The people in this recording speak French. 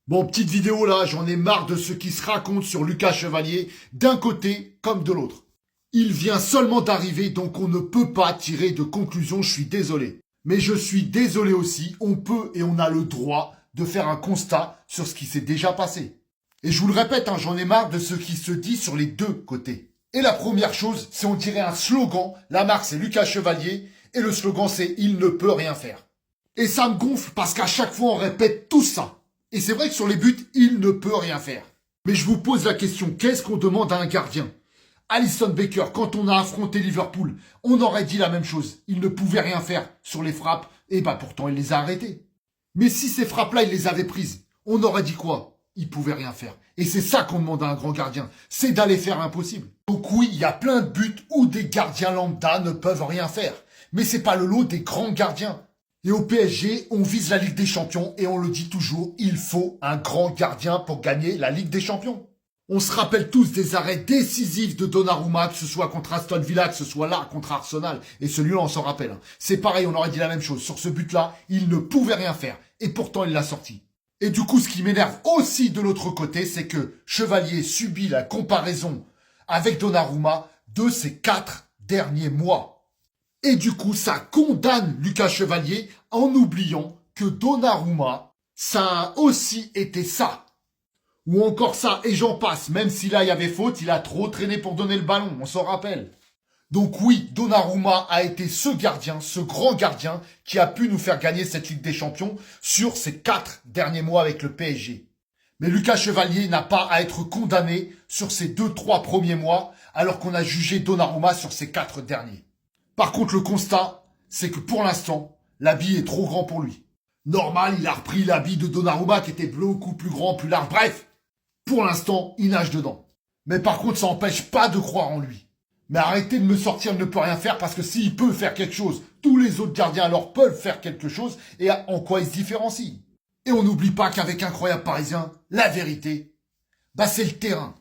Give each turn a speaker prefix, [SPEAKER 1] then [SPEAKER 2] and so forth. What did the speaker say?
[SPEAKER 1] Bon, petite vidéo là, j'en ai marre de ce qui se raconte sur Lucas Chevalier, d'un côté comme de l'autre. Il vient seulement d'arriver, donc on ne peut pas tirer de conclusion, je suis désolé. Mais je suis désolé aussi, on peut et on a le droit de faire un constat sur ce qui s'est déjà passé. Et je vous le répète, j'en ai marre de ce qui se dit sur les deux côtés. Et la première chose, c'est on dirait un slogan, la marque c'est Lucas Chevalier, et le slogan c'est « Il ne peut rien faire ». Et ça me gonfle parce qu'à chaque fois on répète tout ça. Et c'est vrai que sur les buts, il ne peut rien faire. Mais je vous pose la question, qu'est-ce qu'on demande à un gardien? Alisson Becker, quand on a affronté Liverpool, on aurait dit la même chose. Il ne pouvait rien faire sur les frappes, et pourtant il les a arrêtées. Mais si ces frappes-là, il les avait prises, on aurait dit quoi? Il pouvait rien faire. Et c'est ça qu'on demande à un grand gardien, c'est d'aller faire l'impossible. Donc oui, il y a plein de buts où des gardiens lambda ne peuvent rien faire. Mais c'est pas le lot des grands gardiens. Et au PSG, on vise la Ligue des Champions et on le dit toujours, il faut un grand gardien pour gagner la Ligue des Champions. On se rappelle tous des arrêts décisifs de Donnarumma, que ce soit contre Aston Villa, que ce soit là contre Arsenal. Et celui-là, on s'en rappelle. C'est pareil, on aurait dit la même chose. Sur ce but-là, il ne pouvait rien faire. Et pourtant, il l'a sorti. Et du coup, ce qui m'énerve aussi de l'autre côté, c'est que Chevalier subit la comparaison avec Donnarumma de ces 4 derniers mois. Et du coup, ça condamne Lucas Chevalier en oubliant que Donnarumma, ça a aussi été ça. Ou encore ça, et j'en passe, même si là il y avait faute, il a trop traîné pour donner le ballon, on s'en rappelle. Donc oui, Donnarumma a été ce gardien, ce grand gardien, qui a pu nous faire gagner cette Ligue des Champions sur ces 4 derniers mois avec le PSG. Mais Lucas Chevalier n'a pas à être condamné sur ces 2-3 premiers mois, alors qu'on a jugé Donnarumma sur ces 4 derniers. Par contre, le constat, c'est que pour l'instant, l'habit est trop grand pour lui. Normal, il a repris l'habit de Donnarumma qui était beaucoup plus grand, plus large. Bref, pour l'instant, il nage dedans. Mais par contre, ça n'empêche pas de croire en lui. Mais arrêtez de me sortir, il ne peut rien faire, parce que s'il peut faire quelque chose, tous les autres gardiens alors peuvent faire quelque chose, et en quoi ils se différencient. Et on n'oublie pas qu'avec Incroyable Parisien, la vérité, c'est le terrain.